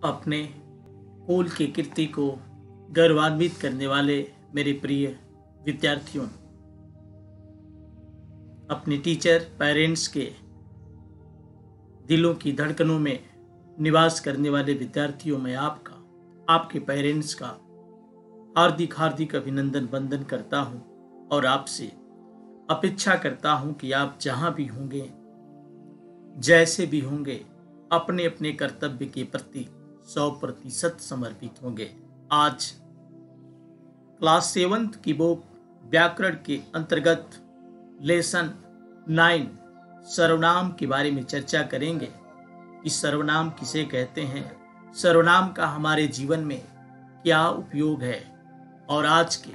अपने कुल की कीर्ति को गौरवान्वित करने वाले मेरे प्रिय विद्यार्थियों, अपने टीचर पेरेंट्स के दिलों की धड़कनों में निवास करने वाले विद्यार्थियों में आपके पेरेंट्स का हार्दिक अभिनंदन वंदन करता हूं और आपसे अपेक्षा करता हूं कि आप जहां भी होंगे, जैसे भी होंगे, अपने अपने कर्तव्य के प्रति 100% समर्पित होंगे। आज क्लास 7 की बुक व्याकरण के अंतर्गत लेसन 9 सर्वनाम के बारे में चर्चा करेंगे कि सर्वनाम किसे कहते हैं, सर्वनाम का हमारे जीवन में क्या उपयोग है। और आज के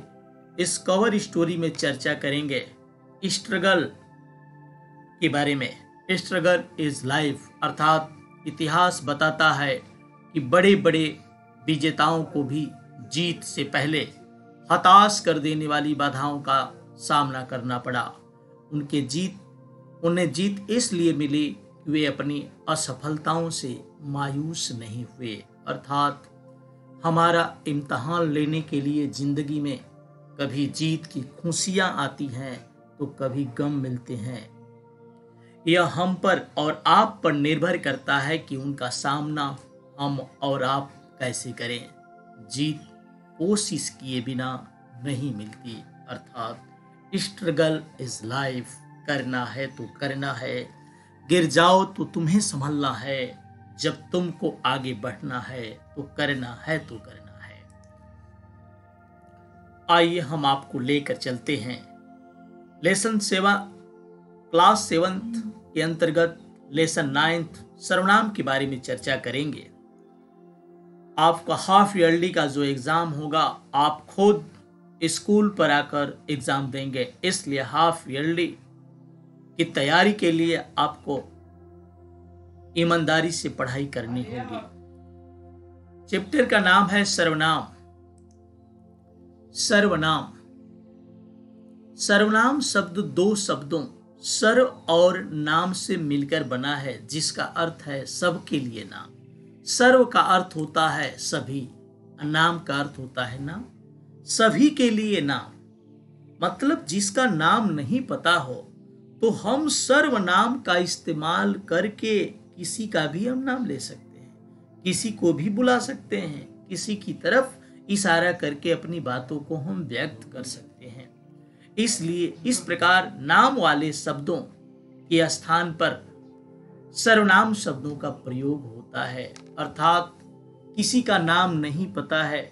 इस कवर स्टोरी में चर्चा करेंगे स्ट्रगल के बारे में। स्ट्रगल इज लाइफ, अर्थात इतिहास बताता है कि बड़े बड़े विजेताओं को भी जीत से पहले हताश कर देने वाली बाधाओं का सामना करना पड़ा। उन्हें जीत इसलिए मिली कि वे अपनी असफलताओं से मायूस नहीं हुए। अर्थात हमारा इम्तहान लेने के लिए जिंदगी में कभी जीत की खुशियां आती हैं तो कभी गम मिलते हैं। यह हम पर और आप पर निर्भर करता है कि उनका सामना हम और आप कैसे करें। जीत कोशिश किए बिना नहीं मिलती। अर्थात स्ट्रगल इज लाइफ, करना है तो करना है, गिर जाओ तो तुम्हें संभलना है, जब तुमको आगे बढ़ना है तो करना है तो करना है। आइए हम आपको लेकर चलते हैं लेसन 7 क्लास 7 के अंतर्गत लेसन 9 सर्वनाम के बारे में चर्चा करेंगे। आपका हाफ ईयरली का जो एग्जाम होगा, आप खुद स्कूल पर आकर एग्जाम देंगे, इसलिए हाफ ईयरली की तैयारी के लिए आपको ईमानदारी से पढ़ाई करनी होगी। चैप्टर का नाम है सर्वनाम। सर्वनाम सर्वनाम शब्द 2 शब्दों सर्व और नाम से मिलकर बना है, जिसका अर्थ है सबके लिए नाम। सर्व का अर्थ होता है सभी, नाम का अर्थ होता है नाम। सभी के लिए नाम मतलब जिसका नाम नहीं पता हो तो हम सर्वनाम का इस्तेमाल करके किसी का भी हम नाम ले सकते हैं, किसी को भी बुला सकते हैं, किसी की तरफ इशारा करके अपनी बातों को हम व्यक्त कर सकते हैं। इसलिए इस प्रकार नाम वाले शब्दों के स्थान पर सर्वनाम शब्दों का प्रयोग होता है। अर्थात किसी का नाम नहीं पता है,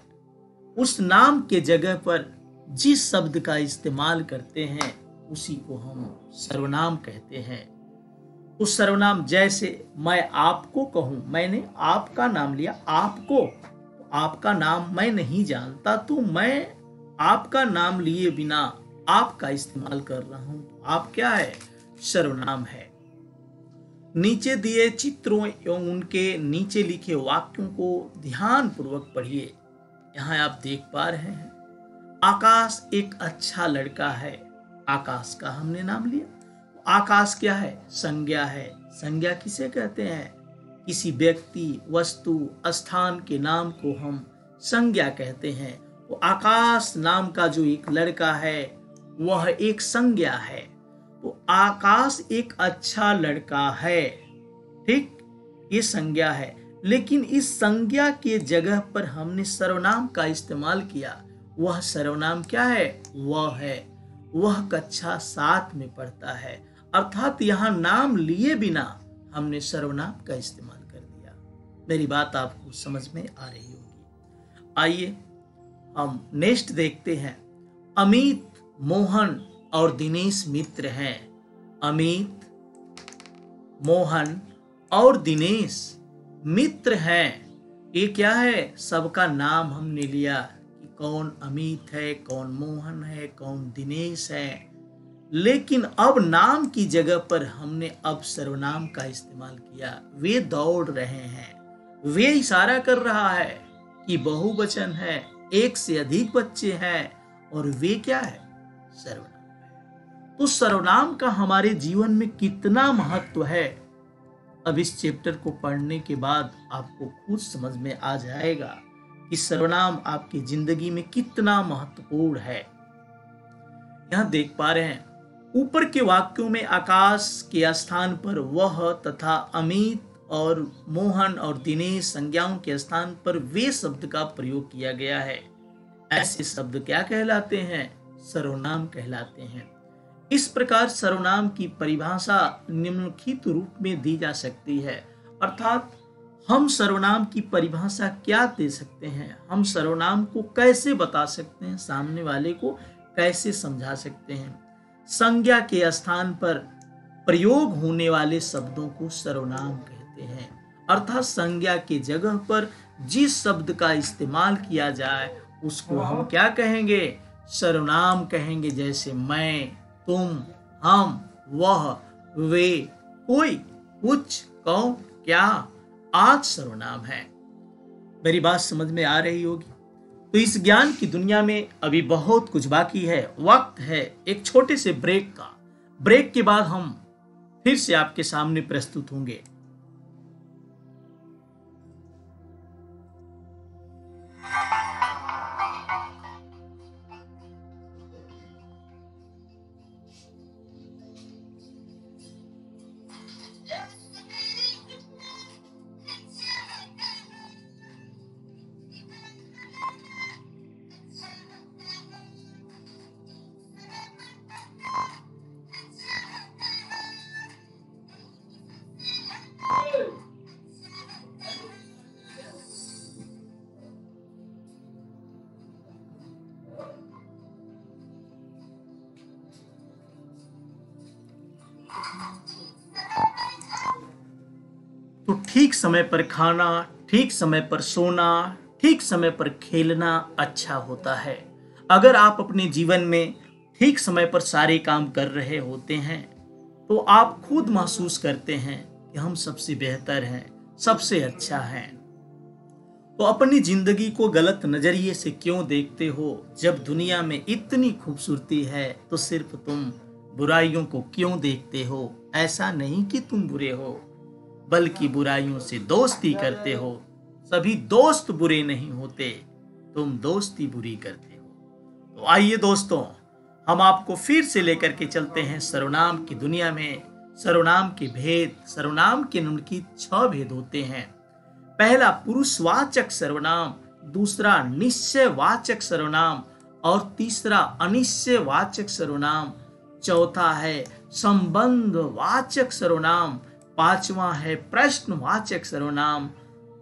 उस नाम के जगह पर जिस शब्द का इस्तेमाल करते हैं उसी को हम सर्वनाम कहते हैं। उस सर्वनाम, जैसे मैं आपको कहूं, मैंने आपका नाम लिया, आपको, आपका नाम मैं नहीं जानता तो मैं आपका नाम लिए बिना आपका इस्तेमाल कर रहा हूं, आप क्या है? सर्वनाम है। नीचे दिए चित्रों एवं उनके नीचे लिखे वाक्यों को ध्यान पूर्वक पढ़िए। यहाँ आप देख पा रहे हैं, आकाश एक अच्छा लड़का है। आकाश का हमने नाम लिया। आकाश क्या है? संज्ञा है। संज्ञा किसे कहते हैं? किसी व्यक्ति, वस्तु, स्थान के नाम को हम संज्ञा कहते हैं। तो आकाश नाम का जो एक लड़का है वह एक संज्ञा है। तो आकाश एक अच्छा लड़का है, ठीक, ये संज्ञा है। लेकिन इस संज्ञा के जगह पर हमने सर्वनाम का इस्तेमाल किया। वह सर्वनाम क्या है? वह कक्षा 7 में पढ़ता है। अर्थात यहाँ नाम लिए बिना हमने सर्वनाम का इस्तेमाल कर दिया। मेरी बात आपको समझ में आ रही होगी। आइए हम नेक्स्ट देखते हैं। अमित, मोहन और दिनेश मित्र हैं। अमित, मोहन और दिनेश मित्र हैं। ये क्या है? सबका नाम हमने लिया कि कौन अमित है, कौन मोहन है, कौन दिनेश है। लेकिन अब नाम की जगह पर हमने अब सर्वनाम का इस्तेमाल किया। वे दौड़ रहे हैं, वे इशारा कर रहा है कि बहुवचन है, एक से अधिक बच्चे हैं, और वे क्या है? सर्वनाम। तो सर्वनाम का हमारे जीवन में कितना महत्व है अब इस चैप्टर को पढ़ने के बाद आपको खुद समझ में आ जाएगा कि सर्वनाम आपकी जिंदगी में कितना महत्वपूर्ण है। यहाँ देख पा रहे हैं ऊपर के वाक्यों में आकाश के स्थान पर वह तथा अमित और मोहन और दिनेश संज्ञाओं के स्थान पर वे शब्द का प्रयोग किया गया है। ऐसे शब्द क्या कहलाते हैं? सर्वनाम कहलाते हैं। इस प्रकार सर्वनाम की परिभाषा निम्नलिखित रूप में दी जा सकती है, अर्थात हम सर्वनाम की परिभाषा क्या दे सकते हैं, हम सर्वनाम को कैसे बता सकते हैं, सामने वाले को कैसे समझा सकते हैं। संज्ञा के स्थान पर प्रयोग होने वाले शब्दों को सर्वनाम कहते हैं, अर्थात संज्ञा के जगह पर जिस शब्द का इस्तेमाल किया जाए उसको हम क्या कहेंगे? सर्वनाम कहेंगे। जैसे मैं, तुम, हम, वह, वे, कोई, कुछ, कौन, क्या आदि सर्वनाम है। मेरी बात समझ में आ रही होगी। तो इस ज्ञान की दुनिया में अभी बहुत कुछ बाकी है। वक्त है एक छोटे से ब्रेक का। ब्रेक के बाद हम फिर से आपके सामने प्रस्तुत होंगे। तो ठीक समय पर खाना, ठीक समय पर सोना, ठीक समय पर खेलना अच्छा होता है। अगर आप अपने जीवन में ठीक समय पर सारे काम कर रहे होते हैं तो आप खुद महसूस करते हैं कि हम सबसे बेहतर हैं, सबसे अच्छा हैं। तो अपनी जिंदगी को गलत नजरिए से क्यों देखते हो? जब दुनिया में इतनी खूबसूरती है तो सिर्फ तुम बुराइयों को क्यों देखते हो? ऐसा नहीं कि तुम बुरे हो, बल्कि बुराइयों से दोस्ती करते हो। सभी दोस्त बुरे नहीं होते, तुम दोस्ती बुरी करते हो। तो आइए दोस्तों, हम आपको फिर से लेकर के चलते हैं सर्वनाम की दुनिया में। सर्वनाम के भेद, सर्वनाम के निम्नलिखित 6 भेद होते हैं। पहला पुरुषवाचक सर्वनाम, दूसरा निश्चयवाचक सर्वनाम और तीसरा अनिश्चयवाचक सर्वनाम। चौथा है संबंधवाचक सर्वनाम, पांचवा है प्रश्नवाचक सर्वनाम,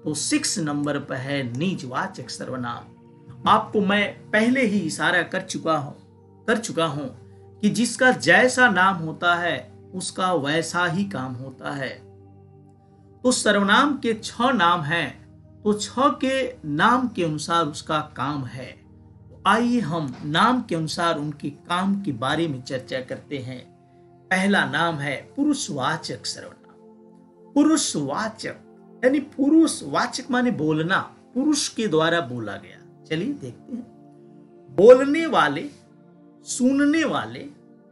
तो 6 नंबर पर है निजवाचक सर्वनाम। आपको मैं पहले ही इशारा कर चुका हूं कि जिसका जैसा नाम होता है उसका वैसा ही काम होता है। तो सर्वनाम के 6 नाम हैं, तो 6 के नाम के अनुसार उसका काम है। आइए हम नाम के अनुसार उनके काम के बारे में चर्चा करते हैं। पहला नाम है पुरुषवाचक सर्वनाम। पुरुषवाचक यानी पुरुषवाचक माने बोलना, पुरुष के द्वारा बोला गया। चलिए देखते हैं। बोलने वाले, सुनने वाले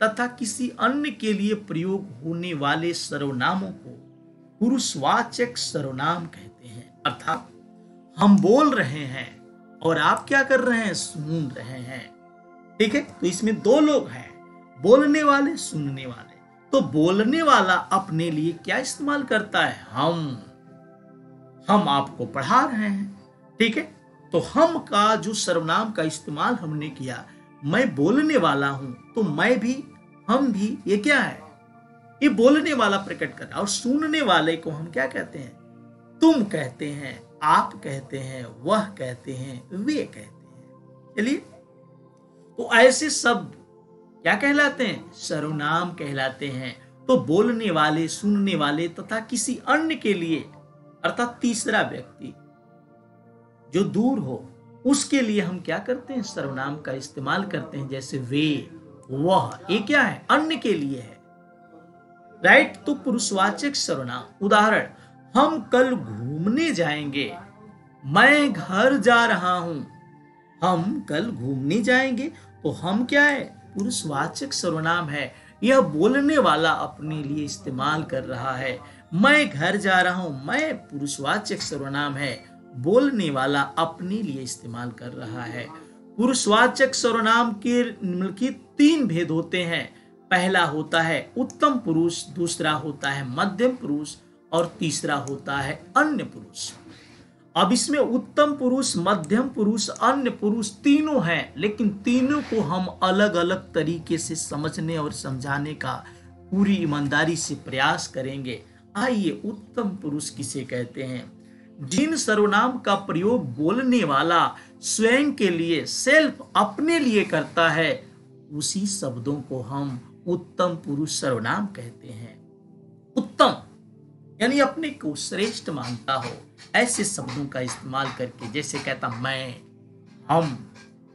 तथा किसी अन्य के लिए प्रयोग होने वाले सर्वनामों को पुरुषवाचक सर्वनाम कहते हैं। अर्थात हम बोल रहे हैं और आप क्या कर रहे हैं? सुन रहे हैं। ठीक है, तो इसमें 2 लोग हैं, बोलने वाले, सुनने वाले। तो बोलने वाला अपने लिए क्या इस्तेमाल करता है? हम आपको पढ़ा रहे हैं। ठीक है, तो हम का जो सर्वनाम का इस्तेमाल हमने किया, मैं बोलने वाला हूं, तो मैं भी, हम भी, ये क्या है? ये बोलने वाला प्रकट कर रहा है। और सुनने वाले को हम क्या कहते हैं? तुम कहते हैं, आप कहते हैं, वह कहते हैं, वे कहते हैं। चलिए, तो ऐसे शब्द क्या कहलाते हैं? सर्वनाम कहलाते हैं। तो बोलने वाले, सुनने वाले तथा किसी अन्य के लिए, अर्थात तीसरा व्यक्ति जो दूर हो, उसके लिए हम क्या करते हैं? सर्वनाम का इस्तेमाल करते हैं। जैसे वे, वह, ये क्या है? अन्य के लिए है। राइट, तो पुरुषवाचक सर्वनाम। उदाहरण, हम कल घूमने जाएंगे, मैं घर जा रहा हूं। हम कल घूमने जाएंगे, तो हम क्या है? पुरुषवाचक सर्वनाम है। यह बोलने वाला अपने लिए इस्तेमाल कर रहा है। मैं घर जा रहा हूं, मैं पुरुषवाचक सर्वनाम है, बोलने वाला अपने लिए इस्तेमाल कर रहा है। पुरुषवाचक सर्वनाम के 3 भेद होते हैं। पहला होता है उत्तम पुरुष, दूसरा होता है मध्यम पुरुष और तीसरा होता है अन्य पुरुष। अब इसमें उत्तम पुरुष, मध्यम पुरुष, अन्य पुरुष तीनों हैं, लेकिन तीनों को हम अलग अलग तरीके से समझने और समझाने का पूरी ईमानदारी से प्रयास करेंगे। आइए, उत्तम पुरुष किसे कहते हैं? जिन सर्वनाम का प्रयोग बोलने वाला स्वयं के लिए, सेल्फ, अपने लिए करता है, उसी शब्दों को हम उत्तम पुरुष सर्वनाम कहते हैं। उत्तम यानी अपने को श्रेष्ठ मानता हो, ऐसे शब्दों का इस्तेमाल करके, जैसे कहता मैं, हम,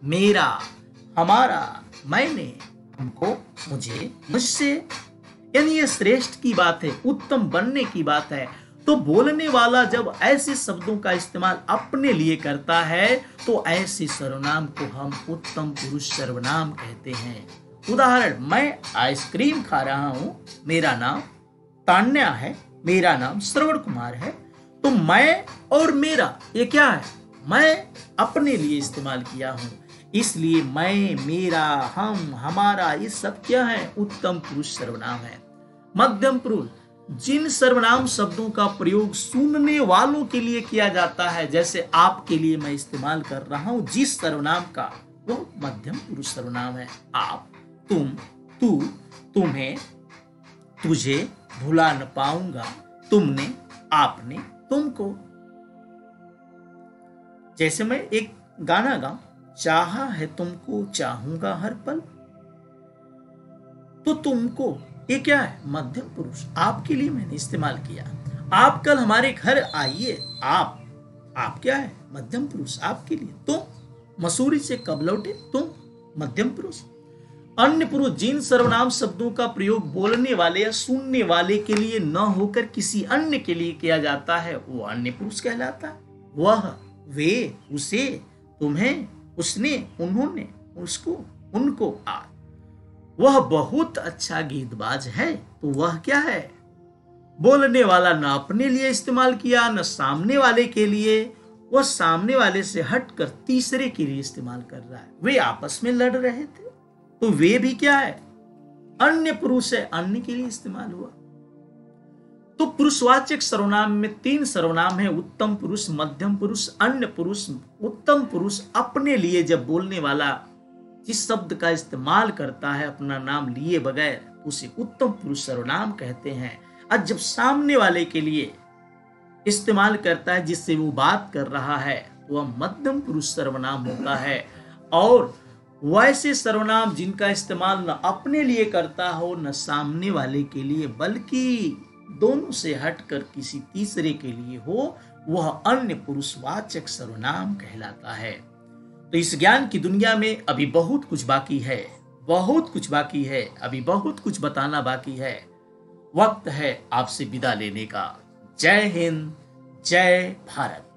मेरा, हमारा, मैंने, हमको, मुझे, मुझसे, यानी ये श्रेष्ठ की बात है, उत्तम बनने की बात है। तो बोलने वाला जब ऐसे शब्दों का इस्तेमाल अपने लिए करता है तो ऐसे सर्वनाम को हम उत्तम पुरुष सर्वनाम कहते हैं। उदाहरण, मैं आइसक्रीम खा रहा हूं, मेरा नाम तान्या है, मेरा नाम श्रवण कुमार है। तो मैं और मेरा, ये क्या है? मैं अपने लिए इस्तेमाल किया हूं, इसलिए मैं, मेरा, हम, हमारा, ये सब क्या है? उत्तम पुरुष सर्वनाम है। मध्यम पुरुष, जिन सर्वनाम शब्दों का प्रयोग सुनने वालों के लिए किया जाता है, जैसे आपके लिए मैं इस्तेमाल कर रहा हूं जिस सर्वनाम का, वो मध्यम पुरुष सर्वनाम है। आप, तुम, तू, तुम्हें, तुझे भुला न पाऊंगा, तुमने, आपने, तुमको। जैसे मैं एक गाना गाऊं, चाहा है तुमको चाहूंगा हर पल, तो तुमको, ये क्या है? मध्यम पुरुष, आपके लिए मैंने इस्तेमाल किया। आप कल हमारे घर आइए, आप क्या है? मध्यम पुरुष, आपके लिए। तुम मसूरी से कब लौटे, तुम, मध्यम पुरुष। अन्य पुरुष, जिन सर्वनाम शब्दों का प्रयोग बोलने वाले या सुनने वाले के लिए न होकर किसी अन्य के लिए किया जाता है, वो अन्य पुरुष कहलाता है। वह, वे, उसे, तुम्हें, उसने, उन्होंने, उसको, उनको, आज। वह बहुत अच्छा गीतबाज है, तो वह क्या है? बोलने वाला न अपने लिए इस्तेमाल किया, न सामने वाले के लिए, वह सामने वाले से हटकर तीसरे के लिए इस्तेमाल कर रहा है। वे आपस में लड़ रहे थे, तो वे भी क्या है? अन्य पुरुष है, अन्य के लिए इस्तेमाल हुआ। तो पुरुषवाचक सर्वनाम में 3 सर्वनाम है, उत्तम पुरुष, मध्यम पुरुष, अन्य पुरुष। उत्तम पुरुष अपने लिए जब बोलने वाला जिस शब्द का इस्तेमाल करता है अपना नाम लिए बगैर, उसे उत्तम पुरुष सर्वनाम कहते हैं। और जब सामने वाले के लिए इस्तेमाल करता है जिससे वो बात कर रहा है, तो वह मध्यम पुरुष सर्वनाम होता है। और वैसे सर्वनाम जिनका इस्तेमाल न अपने लिए करता हो न सामने वाले के लिए, बल्कि दोनों से हटकर किसी तीसरे के लिए हो, वह अन्य पुरुषवाचक सर्वनाम कहलाता है। तो इस ज्ञान की दुनिया में अभी बहुत कुछ बाकी है, बहुत कुछ बाकी है, अभी बहुत कुछ बताना बाकी है। वक्त है आपसे विदा लेने का। जय हिंद, जय भारत।